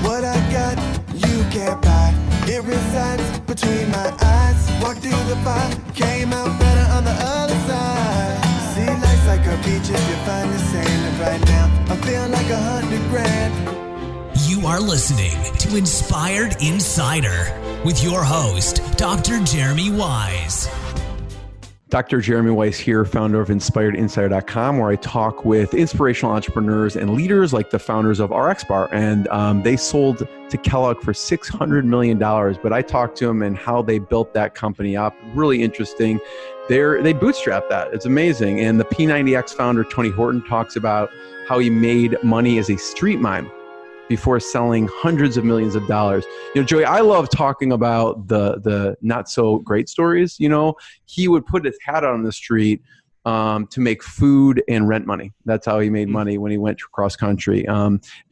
What I got, you can't buy. It resides between my eyes. Walked through the fire, came out better on the other side. See, life's like a beach if you find the sand. Right now, I feel like 100 grand. You are listening to Inspired Insider with your host, Dr. Jeremy Wise. Dr. Jeremy Weiss here, founder of InspiredInsider.com, where I talk with inspirational entrepreneurs and leaders like the founders of RxBar. And they sold to Kellogg for $600 million. But I talked to them and how they built that company up. Really interesting. They bootstrapped that. It's amazing. And the P90X founder, Tony Horton, talks about how he made money as a street mime before selling hundreds of millions of dollars. You know, Joey, I love talking about the not so great stories. You know, he would put his hat out on the street to make food and rent money. That's how he made money when he went cross country.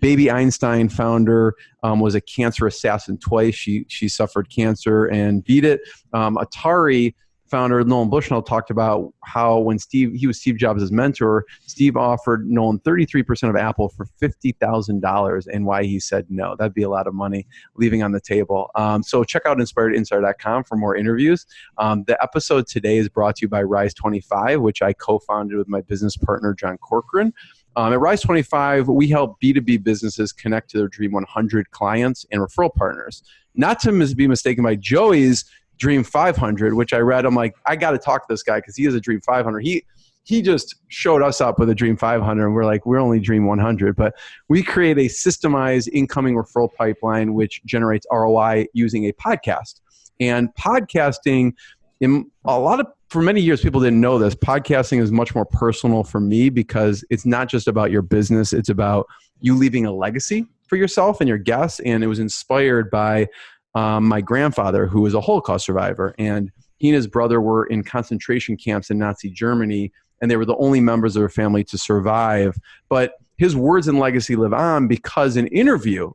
Baby Einstein founder was a cancer assassin twice. She suffered cancer and beat it. Atari founder Nolan Bushnell talked about how when he was Steve Jobs' mentor, Steve offered Nolan 33% of Apple for $50,000 and why he said no. That'd be a lot of money leaving on the table. So check out InspiredInsider.com for more interviews. The episode today is brought to you by Rise 25, which I co-founded with my business partner, John Corcoran. At Rise 25, we help B2B businesses connect to their Dream 100 clients and referral partners. Not to be mistaken by Joey's Dream 500, which I read. I'm like, I got to talk to this guy because he is a Dream 500. He just showed us up with a Dream 500, and we're like, we're only Dream 100. But we create a systemized incoming referral pipeline which generates ROI using a podcast. And podcasting, for many years, people didn't know this. Podcasting is much more personal for me because it's not just about your business. It's about you leaving a legacy for yourself and your guests. And it was inspired by my grandfather, who was a Holocaust survivor, and he and his brother were in concentration camps in Nazi Germany, and they were the only members of their family to survive. But his words and legacy live on because an interview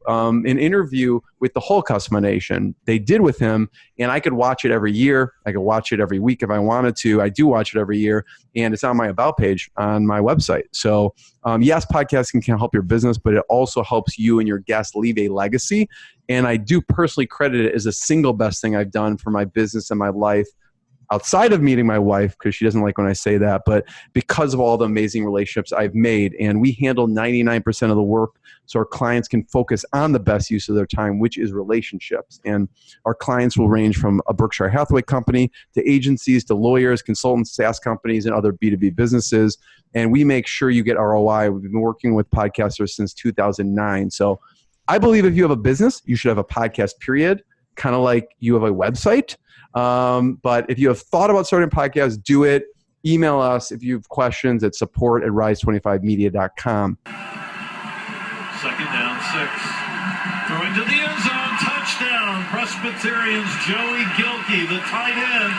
with the Holocaust Foundation they did with him, and I could watch it every year. I could watch it every week if I wanted to. I do watch it every year, and it's on my About page on my website. So yes, podcasting can help your business, but it also helps you and your guests leave a legacy. And I do personally credit it as the single best thing I've done for my business and my life, outside of meeting my wife, because she doesn't like when I say that, but because of all the amazing relationships I've made. And we handle 99% of the work so our clients can focus on the best use of their time, which is relationships. And our clients will range from a Berkshire Hathaway company to agencies to lawyers, consultants, SaaS companies, and other B2B businesses. And we make sure you get ROI. We've been working with podcasters since 2009. So I believe if you have a business, you should have a podcast, period, kind of like you have a website. But if you have thought about starting a podcast, do it. Email us if you have questions at support@rise25media.com. Second down, 6. Throwing to the end zone, touchdown. Presbyterian's Joey Gilkey, the tight end.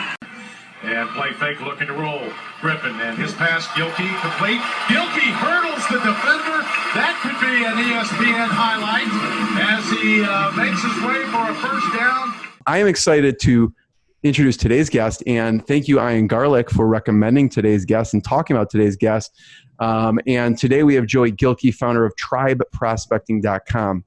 And play fake looking to roll. Griffin and his pass, Gilkey complete. Gilkey hurdles the defender. That could be an ESPN highlight as he makes his way for a first down. I am excited to introduce today's guest, and thank you, Ian Garlick, for recommending today's guest and talking about today's guest. And today we have Joey Gilkey, founder of TribeProspecting.com.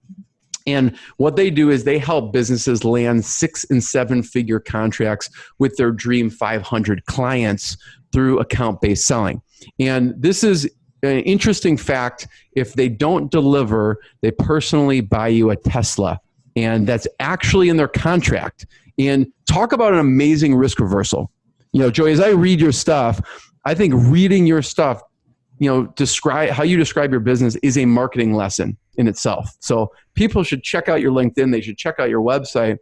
And what they do is they help businesses land 6- and 7-figure contracts with their Dream 500 clients through account-based selling. And this is an interesting fact. If they don't deliver, they personally buy you a Tesla. And that's actually in their contract. And talk about an amazing risk reversal. You know, Joey, as I read your stuff, I think reading your stuff, describe how you describe your business is a marketing lesson in itself. So people should check out your LinkedIn. They should check out your website.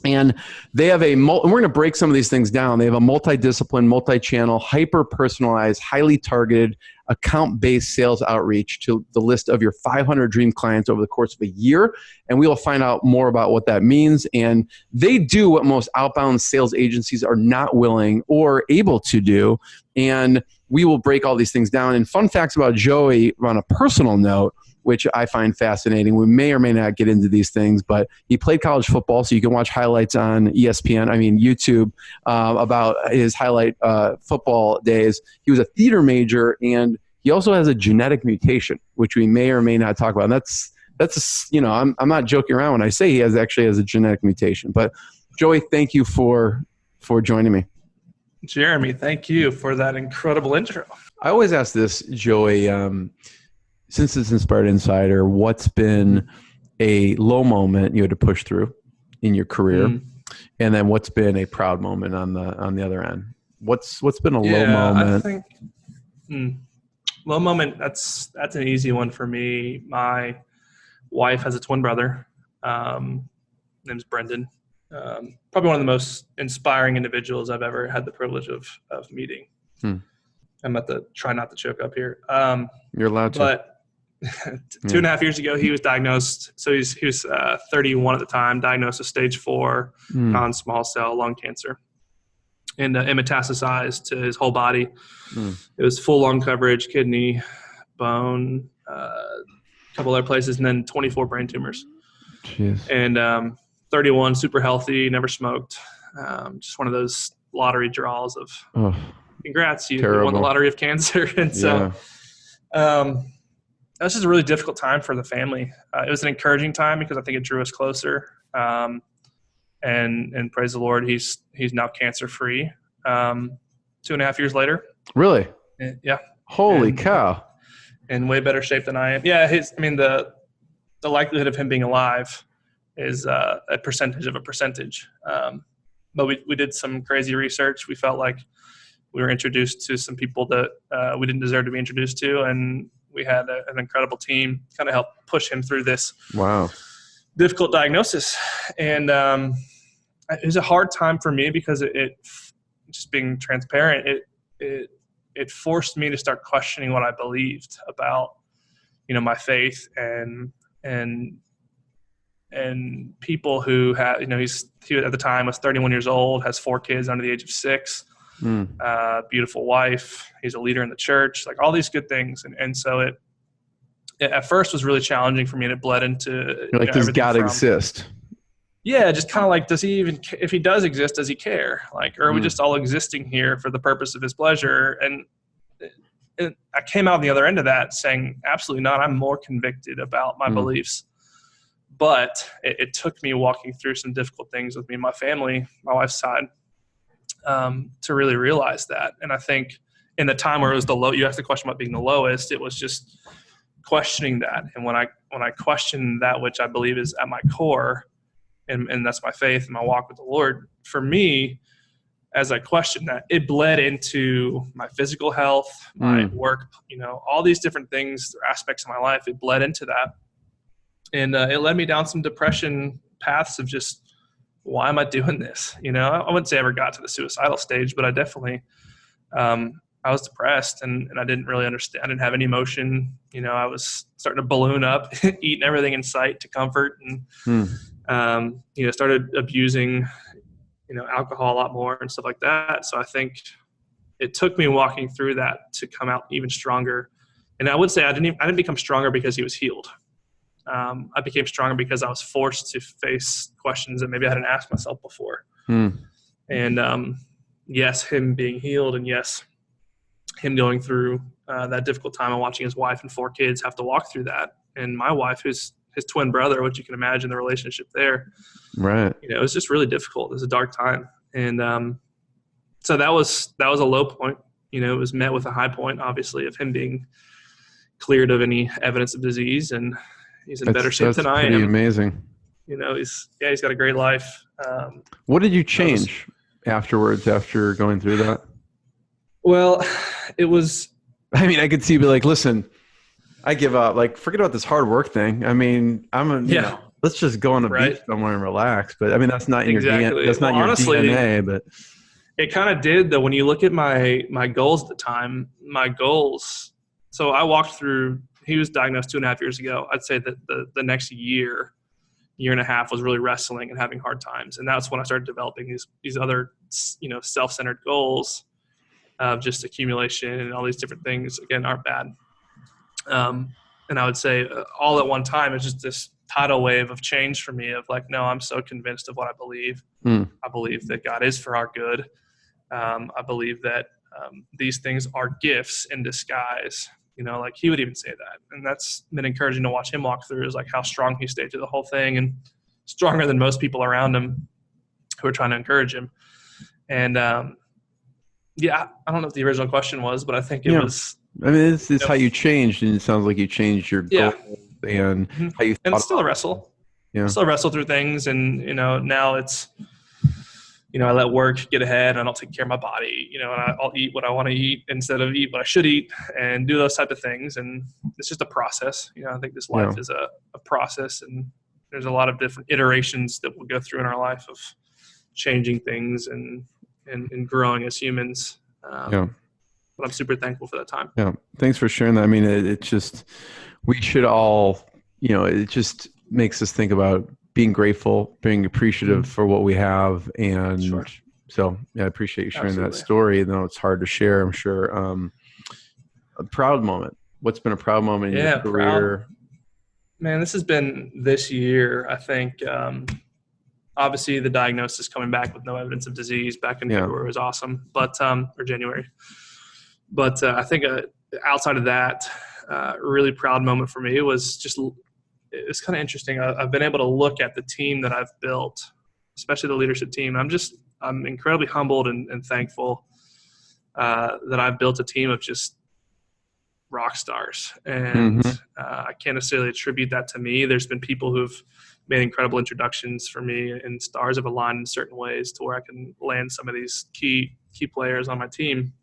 And they have and we're going to break some of these things down. They have a multidiscipline, multi-channel, hyper-personalized, highly targeted, account-based sales outreach to the list of your 500 dream clients over the course of a year. And we will find out more about what that means. And they do what most outbound sales agencies are not willing or able to do. And we will break all these things down. And fun facts about Joey on a personal note, which I find fascinating. We may or may not get into these things, but he played college football, so you can watch highlights on YouTube, about his highlight football days. He was a theater major, and he also has a genetic mutation, which we may or may not talk about. And I'm not joking around when I say he actually has a genetic mutation. But Joey, thank you for joining me. Jeremy, thank you for that incredible intro. I always ask this, Joey, since it's Inspired Insider, what's been a low moment you had to push through in your career? And then what's been a proud moment on the other end? What's been a low moment? I think low moment, that's an easy one for me. My wife has a twin brother. Name's Brendan. Probably one of the most inspiring individuals I've ever had the privilege of meeting. I'm about to try not to choke up here. You're allowed to. But 2.5 years ago, he was diagnosed. So he was 31 at the time, diagnosed with stage 4 non-small cell lung cancer. And it metastasized to his whole body. It was full lung coverage, kidney, bone, a couple other places, and then 24 brain tumors. Jeez. And 31, super healthy, never smoked. Just one of those lottery draws of congrats, you won the lottery of cancer. And so that was just a really difficult time for the family. It was an encouraging time because I think it drew us closer. And praise the Lord, he's now cancer free. 2.5 years later. Really? Yeah. Holy cow! In way better shape than I am. Yeah. The likelihood of him being alive is a percentage of a percentage. But we did some crazy research. We felt like we were introduced to some people that we didn't deserve to be introduced to, and we had an incredible team kind of help push him through this difficult diagnosis. And it was a hard time for me because it just being transparent, it forced me to start questioning what I believed about, my faith and people who had, he at the time was 31 years old, has 4 kids under the age of 6, beautiful wife. He's a leader in the church, like all these good things. And so it at first was really challenging for me, and it bled into, does God exist? Yeah. Just kind of like, does he even, if he does exist, does he care? Like, or are we just all existing here for the purpose of his pleasure? And I came out on the other end of that saying, absolutely not. I'm more convicted about my beliefs. But it took me walking through some difficult things with me and my family, my wife's side, to really realize that. And I think in the time where it was the low, you asked the question about being the lowest, it was just questioning that. And when I question that, which I believe is at my core, and that's my faith and my walk with the Lord, for me, as I questioned that, it bled into my physical health, my work, all these different things, aspects of my life. It bled into that. And it led me down some depression paths of just, why am I doing this? I wouldn't say I ever got to the suicidal stage, but I definitely, I was depressed and I didn't really understand. I didn't have any emotion. I was starting to balloon up, eating everything in sight to comfort, and, started abusing, alcohol a lot more and stuff like that. So I think it took me walking through that to come out even stronger. And I would say I didn't become stronger because he was healed. I became stronger because I was forced to face questions that maybe I hadn't asked myself before. And yes, him being healed, and yes, him going through that difficult time and watching his wife and 4 kids have to walk through that. And my wife, who's his twin brother, which you can imagine the relationship there. Right. It was just really difficult. It was a dark time. And so that was a low point. It was met with a high point, obviously, of him being cleared of any evidence of disease, and he's in better shape than I am. Pretty amazing. He's got a great life. What did you change afterwards, after going through that? Well, it was, I could see, be like, listen, I give up. Like, forget about this hard work thing. Let's just go on the beach somewhere and relax. But that's not in your DNA. That's not honestly, your DNA. But it kind of did, though. When you look at my goals at the time, so I walked through. He was diagnosed 2.5 years ago. I'd say that the next year and a half was really wrestling and having hard times. And that's when I started developing these other, self-centered goals of just accumulation, and all these different things, again, aren't bad. And I would say all at one time, it's just this tidal wave of change for me of like, no, I'm so convinced of what I believe. I believe that God is for our good. I believe that these things are gifts in disguise Like he would even say that. And that's been encouraging to watch him walk through, is like how strong he stayed through the whole thing, and stronger than most people around him who are trying to encourage him. And I don't know what the original question was, but I think it was. I mean, it's how you changed, and it sounds like you changed your goals and how you thought. And it's still a wrestle. Yeah. Still wrestle through things, and now it's, I let work get ahead, and I don't take care of my body, and I'll eat what I want to eat instead of eat what I should eat, and do those type of things. And it's just a process. I think this life is a process, and there's a lot of different iterations that we'll go through in our life of changing things and growing as humans. But I'm super thankful for that time. Yeah. Thanks for sharing that. I mean, it's just, we should all, it just makes us think about being grateful, being appreciative for what we have. And so, I appreciate you sharing that story. Though it's hard to share, I'm sure. A proud moment. What's been a proud moment in your career? Proud. Man, this has been this year, I think. Obviously, the diagnosis coming back with no evidence of disease back in February was awesome, or January. But I think outside of that, really proud moment for me was just, it's kind of interesting. I've been able to look at the team that I've built, especially the leadership team. I'm incredibly humbled and thankful that I've built a team of just rock stars. And I can't necessarily attribute that to me. There's been people who've made incredible introductions for me, and stars have aligned in certain ways to where I can land some of these key players on my team.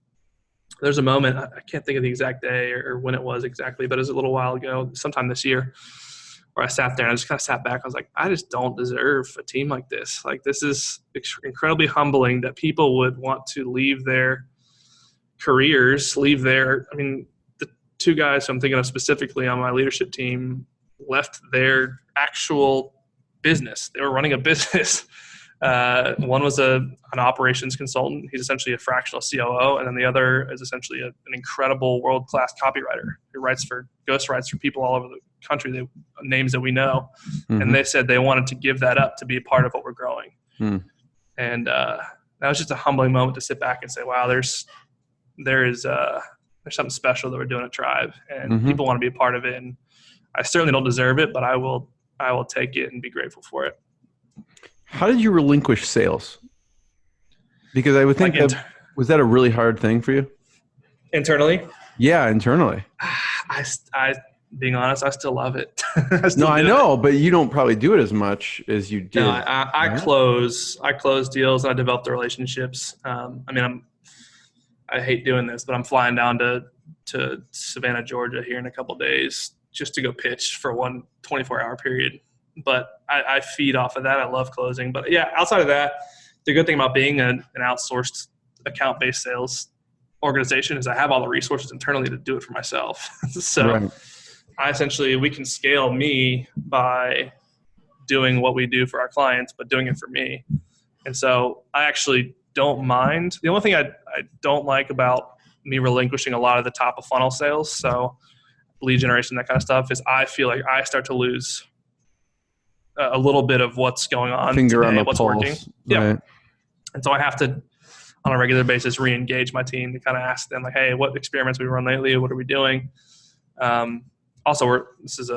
There's a moment, I can't think of the exact day or when it was exactly, but it was a little while ago, sometime this year, where I sat there and I just kind of sat back. I was like, I just don't deserve a team like this. Like, this is incredibly humbling that people would want to leave their careers, the two guys who I'm thinking of specifically on my leadership team left their actual business. They were running a business. One was an operations consultant. He's essentially a fractional COO. And then the other is essentially an incredible world-class copywriter who ghostwrites for people all over the country, names that we know. And they said they wanted to give that up to be a part of what we're growing. And that was just a humbling moment to sit back and say, wow, there's something special that we're doing at Tribe, and people want to be a part of it. And I certainly don't deserve it, but I will take it and be grateful for it. How did you relinquish sales? Because I would think was that a really hard thing for you? Internally? Yeah, internally. I being honest, I still love it. I know, but you don't probably do it as much as you did. No, I close deals, and I develop the relationships. I hate doing this, but I'm flying down to Savannah, Georgia here in a couple of days just to go pitch for one 24-hour period. But I feed off of that. I love closing. But yeah, outside of that, the good thing about being an outsourced account-based sales organization is I have all the resources internally to do it for myself. So we can scale me by doing what we do for our clients, but doing it for me. And so I actually don't mind. The only thing I don't like about me relinquishing a lot of the top of funnel sales, so lead generation, that kind of stuff, is I feel like I start to lose a little bit of what's going on Finger today, on the what's pulse. working. Yeah. And so I have to, on a regular basis, re-engage my team to kind of ask them, like, hey, what experiments have we run lately? What are we doing? Also, this is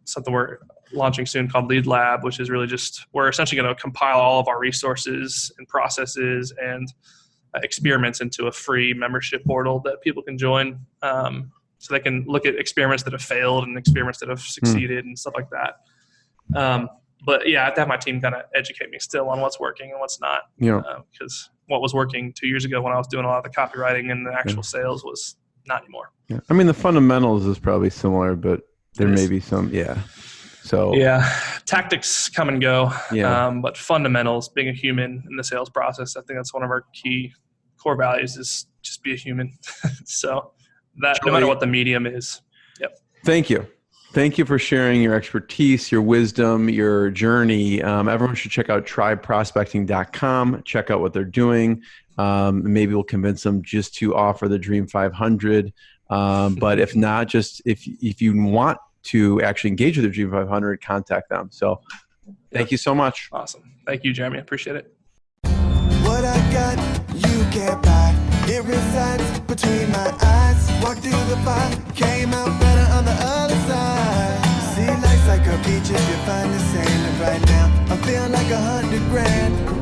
something we're launching soon called Lead Lab, which is really just, we're essentially going to compile all of our resources and processes and experiments into a free membership portal that people can join. So they can look at experiments that have failed and experiments that have succeeded and stuff like that. But yeah, I have to have my team kind of educate me still on what's working and what's not. Because what was working 2 years ago when I was doing a lot of the copywriting and the actual sales was not anymore. Yeah. I mean, the fundamentals is probably similar, but there may be some, So tactics come and go. But fundamentals, being a human in the sales process, I think that's one of our key core values, is just be a human. So that no matter what the medium is. Yep. Thank you. Thank you for sharing your expertise, your wisdom, your journey. Everyone should check out tribeprospecting.com. Check out what they're doing. Maybe we'll convince them just to offer the Dream 500. But if not, just if you want to actually engage with the Dream 500, contact them. So thank you so much. Awesome. Thank you, Jeremy. I appreciate it. What I got, you can't buy. It resides between my eyes. Walked through the fire, came out better on the other side. See, life's like a beach if you find the sand. And right now, I'm feeling like 100 grand.